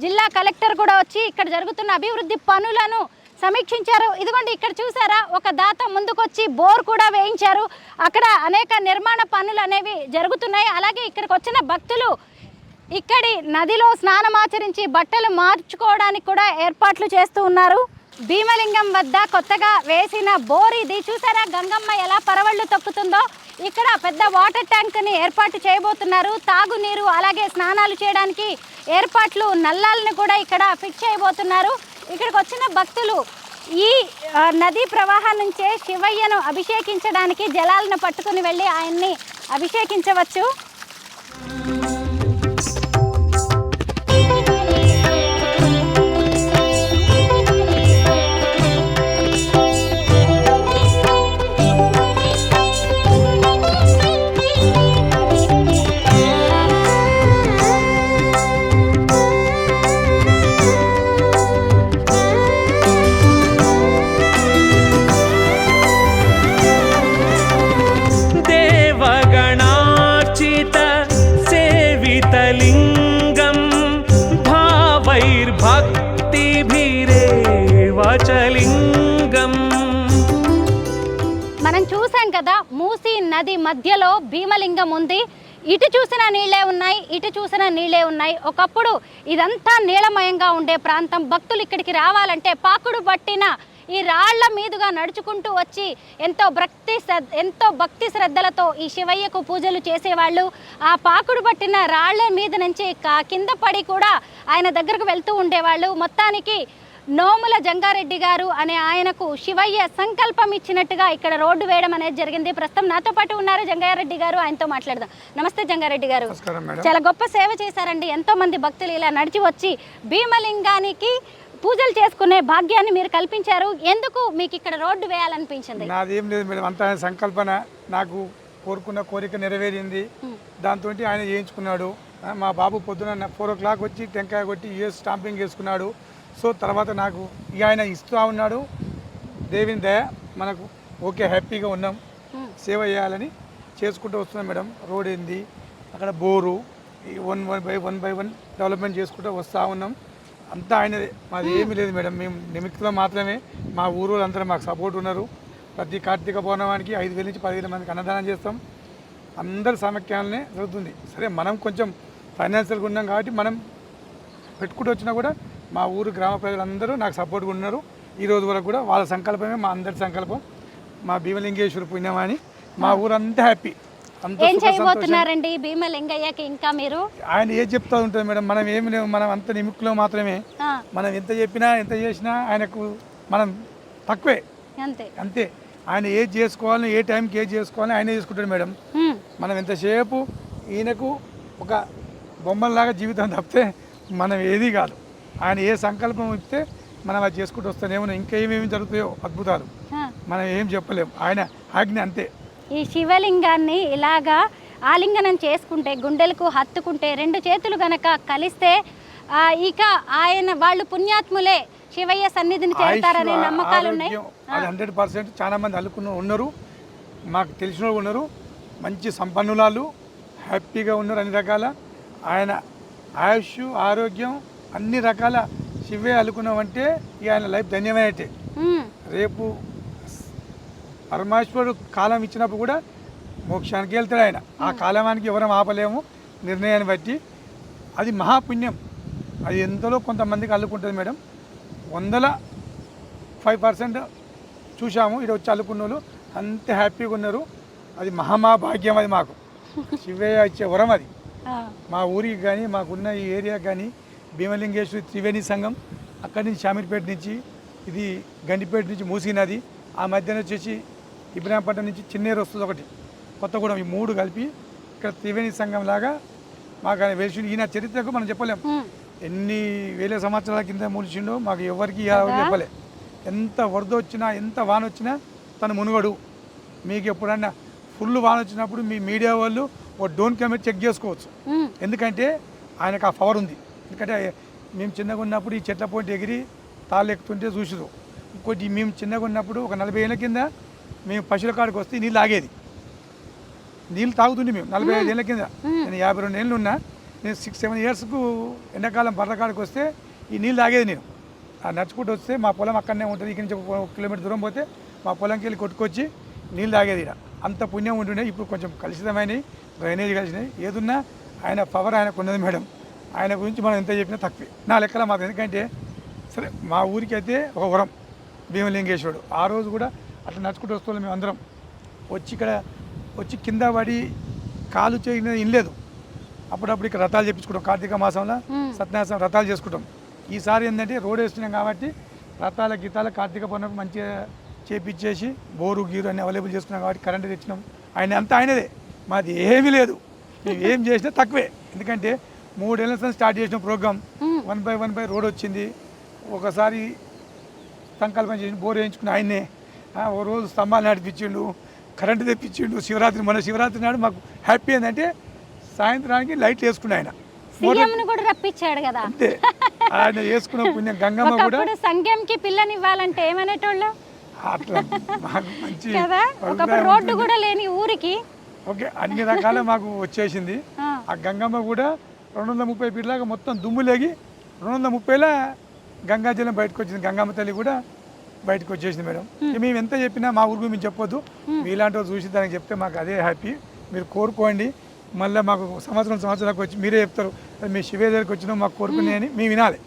[SPEAKER 2] జిల్లా కలెక్టర్ కూడా వచ్చి ఇక్కడ జరుగుతున్న అభివృద్ధి పనులను సమీక్షించారు. ఇదిగోండి ఇక్కడ చూసారా, ఒక దాత ముందుకొచ్చి బోర్ కూడా వేయించారు. అక్కడ అనేక నిర్మాణ పనులు అనేవి జరుగుతున్నాయి. అలాగే ఇక్కడికి వచ్చిన భక్తులు ఇక్కడి నదిలో స్నానమాచరించి బట్టలు మార్చుకోవడానికి కూడా ఏర్పాట్లు చేస్తూ ఉన్నారు. భీమలింగం వద్ద కొత్తగా వేసిన బోర్ ఇది. చూసారా గంగమ్మ ఎలా పరవళ్ళు తొక్కుతుందో. ఇక్కడ పెద్ద వాటర్ ట్యాంక్ని ఏర్పాటు చేయబోతున్నారు. తాగునీరు అలాగే స్నానాలు చేయడానికి ఏర్పాట్లు, నల్లాలను కూడా ఇక్కడ ఫిట్ చేయబోతున్నారు. ఇక్కడికి వచ్చిన భక్తులు ఈ నదీ ప్రవాహం నుంచే శివయ్యను అభిషేకించడానికి జలాలను పట్టుకుని వెళ్ళి ఆయన్ని అభిషేకించవచ్చు. మనం చూసాం కదా, మూసీ నది మధ్యలో భీమలింగం ఉంది. ఇటు చూసిన నీళ్ళే ఉన్నాయి, ఇటు చూసిన నీళ్ళే ఉన్నాయి. ఒకప్పుడు ఇదంతా నీలమయంగా ఉండే ప్రాంతం. భక్తులు ఇక్కడికి రావాలంటే పాకుడు పట్టిన ఈ రాళ్ల మీదుగా నడుచుకుంటూ వచ్చి ఎంతో భక్తి శ్రద్ధలతో ఈ శివయ్యకు పూజలు చేసేవాళ్ళు. ఆ పాకుడు పట్టిన రాళ్ల మీద నుంచి కింద పడి కూడా ఆయన దగ్గరకు వెళ్తూ ఉండేవాళ్ళు. మొత్తానికి నోముల జంగారెడ్డి గారు అనే ఆయనకు శివయ్య సంకల్పం ఇచ్చినట్టుగా ఇక్కడ రోడ్డు వేయడం అనేది జరిగింది. ప్రస్తుతం నాతో పాటు ఉన్నారు జంగారెడ్డి గారు, ఆయనతో మాట్లాడదాం. నమస్తే జంగారెడ్డి గారు. చాలా గొప్ప సేవ చేశారండి. ఎంతో మంది భక్తులు ఇలా నడిచి వచ్చి భీమలింగానికి పూజలు చేసుకునే భాగ్యాన్ని మీరు కల్పించారు. ఎందుకు మీకు ఇక్కడ రోడ్డు వేయాలనిపించింది?
[SPEAKER 5] నాదేం లేదు మేడం, అంతా ఆయన సంకల్పన. నాకు కోరుకున్న కోరిక నెరవేరింది. దాంతో ఆయన చేయించుకున్నాడు. మా బాబు పొద్దున 4 o'clock వచ్చి టెంకాయ కొట్టి యూఎస్ స్టాంపింగ్ చేసుకున్నాడు. సో తర్వాత నాకు ఇక ఆయన ఇస్తూ ఉన్నాడు. దేవుని దయ మనకు ఓకే, హ్యాపీగా ఉన్నాం. సేవ చేయాలని చేసుకుంటూ వస్తున్నాం మేడం. రోడ్ ఏంది, అక్కడ బోరు, ఈ 1 by 1 డెవలప్మెంట్ చేసుకుంటూ వస్తూ ఉన్నాం. అంతా ఆయనదే, మాది ఏమీ లేదు మేడం. మేము నిమిత్తంలో మాత్రమే. మా ఊరు అందరూ మాకు సపోర్ట్ ఉన్నారు. ప్రతి కార్తీక పౌర్ణమానికి 5,000 నుంచి 10,000 మందికి అన్నదానం చేస్తాం. అందరి సమఖ్యాలనే జరుగుతుంది. సరే మనం కొంచెం ఫైనాన్షియల్గా ఉన్నాం కాబట్టి మనం పెట్టుకుంటూ వచ్చినా కూడా మా ఊరు గ్రామ ప్రజలందరూ నాకు సపోర్ట్గా ఉన్నారు. ఈ రోజు వరకు కూడా వాళ్ళ సంకల్పమే మా అందరి సంకల్పం. మా భీమలింగేశ్వర పుణ్యమాని మా ఊరంతా హ్యాపీ.
[SPEAKER 2] ఏం చేయబోతున్నారండి భీమలింగయ్యకి? ఇంకా మీరు
[SPEAKER 5] ఆయన ఏం చెప్తా ఉంటుంది మేడం, మనం ఏమి లేవు, మనం అంత నిమిక్కులో మాత్రమే. మనం ఎంత చెప్పినా ఎంత చేసినా ఆయనకు మనం తక్కువే,
[SPEAKER 2] అంతే
[SPEAKER 5] అంతే. ఆయన ఏది చేసుకోవాలని, ఏ టైంకి ఏది చేసుకోవాలని ఆయన చేసుకుంటాడు మేడం. మనం ఎంతసేపు ఈయనకు ఒక బొమ్మల్లాగా జీవితం తప్పితే మనం ఏది కాదు. ఆయన ఏ సంకల్పం ఇస్తే మనం అది చేసుకుంటూ వస్తానే ఉన్నాం. ఇంకా ఏమేమి జరుగుతాయో అద్భుతాలు మనం ఏం చెప్పలేము, ఆయన ఆజ్ఞ అంతే.
[SPEAKER 2] ఈ శివలింగాన్ని ఇలాగా ఆలింగనం చేసుకుంటే, గుండెలకు హత్తుకుంటే, 2 చేతులు గనక కలిస్తే ఇక ఆయన వాళ్ళు పుణ్యాత్ములే శివయ్య సన్నిధిని చేస్తారనే నమ్మకాలు ఉన్నాయి.
[SPEAKER 5] అది 100% చాలా మంది అల్లుకున్న ఉన్నారు, మాకు తెలిసిన వాళ్ళు ఉన్నారు, మంచి సంపన్నులాలు, హ్యాపీగా ఉన్నారు. అన్ని రకాల ఆయన ఆయుష్, ఆరోగ్యం అన్ని రకాల శివయ్య అల్లుకున్నామంటే ఇక ఆయన లైఫ్ ధన్యమైనట్టే. రేపు పరమేశ్వరుడు కాలం ఇచ్చినప్పుడు కూడా మోక్షానికి వెళ్తాడు ఆయన. ఆ కాలానికి ఎవరం ఆపలేము నిర్ణయాన్ని బట్టి. అది మహాపుణ్యం. అది ఎంతలో కొంతమందికి అల్లుకుంటుంది మేడం. 105% చూసాము ఇక్కడ వచ్చి అల్లుకున్న వాళ్ళు అంత హ్యాపీగా ఉన్నారు. అది మహాభాగ్యం. అది మాకు శివయ్య ఇచ్చే వరం అది. మా ఊరికి కానీ మాకున్న ఈ ఏరియాకి కానీ భీమలింగేశ్వరి త్రివేణి సంఘం, అక్కడి నుంచి షామీర్పేట నుంచి, ఇది గండిపేట నుంచి మూసీ నది, ఆ మధ్యన వచ్చేసి ఇబ్రాహీంపట్నం నుంచి చిన్నేరు వస్తుంది ఒకటి, కొత్తగూడెం, ఈ 3 కలిపి ఇక్కడ త్రివేణి సంఘం లాగా మాకు ఆయన వెలిసి. ఈయన చరిత్రకు మనం చెప్పలేం, ఎన్ని వేల సంవత్సరాల కింద మూలిచిండో మాకు ఎవరికి చెప్పలే. ఎంత వరద వచ్చినా, ఎంత వాన వచ్చినా తను మునుగడు. మీకు ఎప్పుడన్నా ఫుల్ వాన వచ్చినప్పుడు మీ మీడియా వాళ్ళు ఓ డ్రోన్ కెమెరా చెక్ చేసుకోవచ్చు. ఎందుకంటే ఆయనకు ఆ పవర్ ఉంది. ఎందుకంటే మేము చిన్నగా ఉన్నప్పుడు ఈ చెట్ల పోటీ ఎగిరి తాళ్ళు ఎక్కుతుంటే చూసిరు. ఇంకోటి మేము చిన్నగా ఉన్నప్పుడు ఒక 40 ఏళ్ళ కింద మేము పశువుల కాడికి వస్తే నీళ్ళు ఆగేది, నీళ్ళు తాగుతుండే మేము 45 ఏళ్ళ కింద. నేను 52 ఏళ్ళు ఉన్నా. నేను 6-7 ఇయర్స్కు ఎండాకాలం బర్ర కాడికి వస్తే ఈ నీళ్ళు తాగేది నేను. నడుచుకుంటూ వస్తే మా పొలం అక్కడనే ఉంటుంది. ఇక్కడి నుంచి 1 కిలోమీటర్ దూరం పోతే మా పొలంకి వెళ్ళి కొట్టుకొచ్చి నీళ్ళు తాగేది. ఇక్కడ అంత పుణ్యం ఉంటుండే. ఇప్పుడు కొంచెం కలుషితమైనవి, డ్రైనేజ్ కలిసినాయి. ఏదున్నా ఆయన పవర్ ఆయనకు ఉన్నది మేడం. ఆయన గురించి మనం ఎంత చెప్పినా తక్కువే నా లెక్కల మాత్రం. ఎందుకంటే సరే మా ఊరికి అయితే ఒక వరం భీమలింగేశ్వరుడు. ఆ రోజు కూడా అట్లా నడుచుకుంటూ వస్తున్నాం మేము అందరం. వచ్చి ఇక్కడ వచ్చి కింద పడి కాలు చేయని ఇనలేదు. అప్పుడప్పుడు ఇక్కడ రథాలు చేపించుకుంటాం. కార్తీక మాసంలో సత్యనారాయణ రథాలు చేసుకుంటాం. ఈసారి ఏంటంటే రోడ్ వేస్తున్నాం కాబట్టి రథాల గీతాల కార్తీక పౌర్ణమికి మంచిగా చేపించేసి బోరు గీరు అన్ని అవైలబుల్ చేసుకున్నాం కాబట్టి కరెంటు తెచ్చినాం. ఆయన అంతా ఆయనదే, మాది ఏమీ లేదు. మేము ఏం చేసినా తక్కువే. ఎందుకంటే 3 ఏళ్ళ స్టార్ట్ చేసిన ప్రోగ్రామ్ 1 by 1 రోడ్ వచ్చింది. ఒకసారి సంకల్పం చేసి బోర్ వేయించుకుని ఆయన్నే. ఓ రోజు స్తంభాలు నడిపించిండు, కరెంటు తెప్పించిండు. శివరాత్రి, మన శివరాత్రి నాడు మాకు హ్యాపీ ఏంటంటే సాయంత్రానికి లైట్లు వేసుకుని ఆయన
[SPEAKER 2] కూడా రప్పించాడు కదా.
[SPEAKER 5] అంతే ఆయన వేసుకున్న పుణ్యం. గంగమ్మ కూడా
[SPEAKER 2] సంఘంకి పిల్లనివ్వాలంటే ఏమనేటోళ్ళు
[SPEAKER 5] అట్లా మాకు మంచి
[SPEAKER 2] రోడ్డు కూడా లేని ఊరికి
[SPEAKER 5] ఓకే అన్ని రకాల మాకు వచ్చేసింది. ఆ గంగమ్మ కూడా 230 ఫీట్లాగా మొత్తం దుమ్ము లేగి 230ల గంగాజలం బయటకు వచ్చింది. గంగమ్మ తల్లి కూడా బయటకు వచ్చేసింది మేడం. మేము ఎంత చెప్పినా మా ఊరికి మేము చెప్పొద్దు. మీలాంటి వాళ్ళు చూసి దానికి చెప్తే మాకు అదే హ్యాపీ. మీరు కోరుకోండి. మళ్ళీ మాకు సంవత్సరాలకు వచ్చి మీరే చెప్తారు మీ శివయ్య దగ్గరికి వచ్చినా మాకు కోరుకునే అని మేము వినాలి.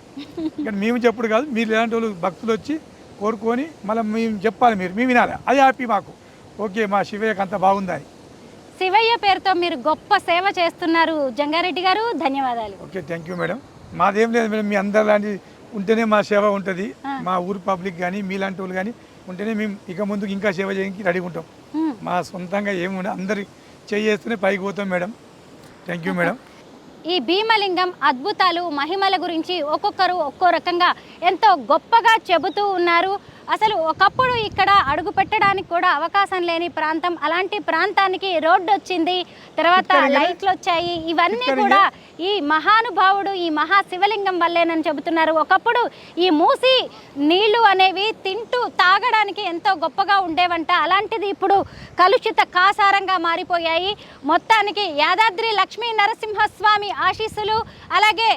[SPEAKER 5] ఇక్కడ మేము చెప్పుడు కాదు, మీరు ఇలాంటి వాళ్ళు భక్తులు వచ్చి కోరుకొని మళ్ళీ మేము చెప్పాలి, మేము వినాలి. అది హ్యాపీ మాకు. ఓకే మా శివయ్యకి అంత బాగుందని.
[SPEAKER 2] శివయ్య పేరుతో మీరు గొప్ప సేవ చేస్తున్నారు జంగారెడ్డి గారు, ధన్యవాదాలు.
[SPEAKER 5] Okay thank you madam. మాదేం లేదు మేడం, మీ అందరు లాంటి ఉంటేనే మా సేవ ఉంటుంది. మా ఊరు పబ్లిక్ కానీ మీలాంటి వాళ్ళు కానీ ఉంటేనే మేము ఇక ముందుకు ఇంకా సేవ చేయడానికి రెడీగా ఉంటాం. మా సొంతంగా ఏముండే అందరు చేస్తూనే పైకి పోతాం మేడం. Thank you madam.
[SPEAKER 2] ఈ భీమలింగం అద్భుతాలు మహిమల గురించి ఒక్కొక్కరు ఒక్కో రకంగా ఎంతో గొప్పగా చెబుతూ ఉన్నారు. అసలు ఒకప్పుడు ఇక్కడ అడుగు పెట్టడానికి కూడా అవకాశం లేని ప్రాంతం, అలాంటి ప్రాంతానికి రోడ్డు వచ్చింది, తర్వాత లైట్లు వచ్చాయి. ఇవన్నీ కూడా ఈ మహానుభావుడు ఈ మహాశివలింగం వల్లేనని చెబుతున్నారు. ఒకప్పుడు ఈ మూసి నీళ్లు అనేవి తింటూ తాగడానికి ఎంతో గొప్పగా ఉండేవంట. అలాంటిది ఇప్పుడు కలుషిత కాసారంగా మారిపోయాయి. మొత్తానికి యాదాద్రి లక్ష్మీ నరసింహస్వామి ఆశీస్సులు, అలాగే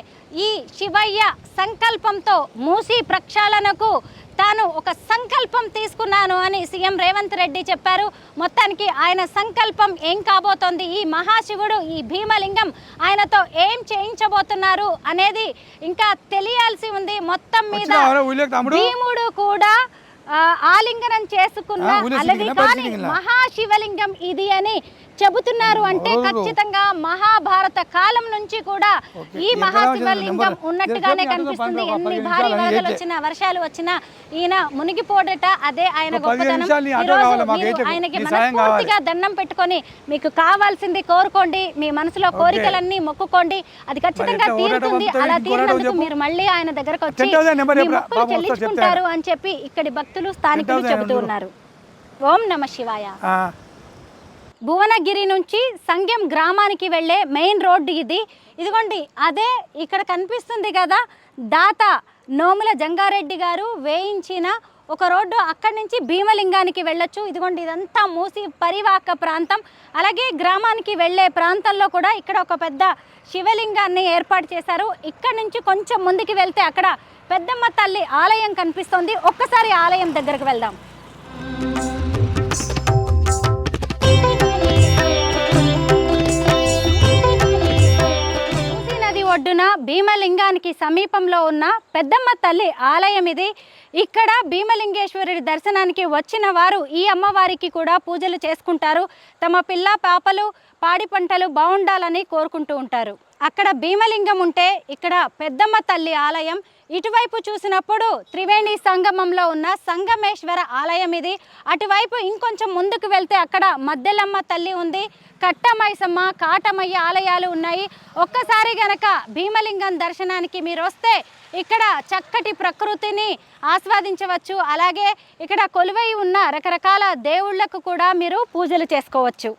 [SPEAKER 2] ఈ శివయ్య సంకల్పంతో మూసి ప్రక్షాళనకు తాను ఒక సంకల్పం తీసుకున్నాను అని సీఎం రేవంత్ రెడ్డి చెప్పారు. మొత్తానికి ఆయన సంకల్పం ఏం కాబోతోంది, ఈ మహాశివుడు ఈ భీమలింగం ఆయనతో ఏం చేయించబోతున్నారు అనేది ఇంకా తెలియాల్సి ఉంది. మొత్తం మీద భీముడు కూడా ఆలింగనం చేసుకున్న అలాగే కానీ మహాశివలింగం ఇది అని చెబుతున్నారు. అంటే ఖచ్చితంగా మహాభారత కాలం నుంచి కూడా ఈ మహాశివలింగం ఉన్నట్టుగానే కనిపిస్తుంది. ఎన్ని భారీ వరదలు వచ్చినా వర్షాలు వచ్చినా ఈయన మునిగిపోడట, అదే ఆయన గొప్పతనం. ఆయనకి మనస్ఫూర్తిగా దండం పెట్టుకొని మీకు కావాల్సింది కోరుకోండి, మీ మనసులో కోరికలన్నీ మొక్కుకోండి, అది ఖచ్చితంగా తీరుతుంది. అలా తీరినందుకు మీరు మళ్ళీ ఆయన దగ్గరకు వచ్చి మీ మొక్కులు చెల్లించుకుంటారు అని చెప్పి ఇక్కడి భక్తులు స్థానికులు చెబుతూ ఉన్నారు. ఓం నమ శివాయ. భువనగిరి నుంచి సంగెం గ్రామానికి వెళ్ళే మెయిన్ రోడ్డు ఇది. ఇదిగోండి అదే ఇక్కడ కనిపిస్తుంది కదా, దాత నోముల జంగారెడ్డి గారు వేయించిన ఒక రోడ్డు. అక్కడి నుంచి భీమలింగానికి వెళ్ళొచ్చు. ఇదిగోండి ఇదంతా మూసి పరివాహక ప్రాంతం. అలాగే గ్రామానికి వెళ్ళే ప్రాంతంలో కూడా ఇక్కడ ఒక పెద్ద శివలింగాన్ని ఏర్పాటు చేశారు. ఇక్కడ నుంచి కొంచెం ముందుకు వెళ్తే అక్కడ పెద్దమ్మ తల్లి ఆలయం కనిపిస్తోంది. ఒక్కసారి ఆలయం దగ్గరకు వెళ్దాం. ఒడ్డున భీమలింగానికి సమీపంలో ఉన్న పెద్దమ్మ తల్లి ఆలయం ఇది. ఇక్కడ భీమలింగేశ్వరుడి దర్శనానికి వచ్చిన వారు ఈ అమ్మవారికి కూడా పూజలు చేసుకుంటారు. తమ పిల్ల పాపలు పాడి పంటలు బాగుండాలని కోరుకుంటూ ఉంటారు. అక్కడ భీమలింగం ఉంటే ఇక్కడ పెద్దమ్మ తల్లి ఆలయం, ఇటువైపు చూసినప్పుడు త్రివేణి సంగమంలో ఉన్న సంగమేశ్వర ఆలయం ఇది. అటువైపు ఇంకొంచెం ముందుకు వెళ్తే అక్కడ మద్దెలమ్మ తల్లి ఉంది, కట్టమైసమ్మ, కాటమయ్య ఆలయాలు ఉన్నాయి. ఒక్కసారి గనక భీమలింగం దర్శనానికి మీరు వస్తే ఇక్కడ చక్కటి ప్రకృతిని ఆస్వాదించవచ్చు. అలాగే ఇక్కడ కొలువై ఉన్న రకరకాల దేవుళ్లకు కూడా మీరు పూజలు చేసుకోవచ్చు.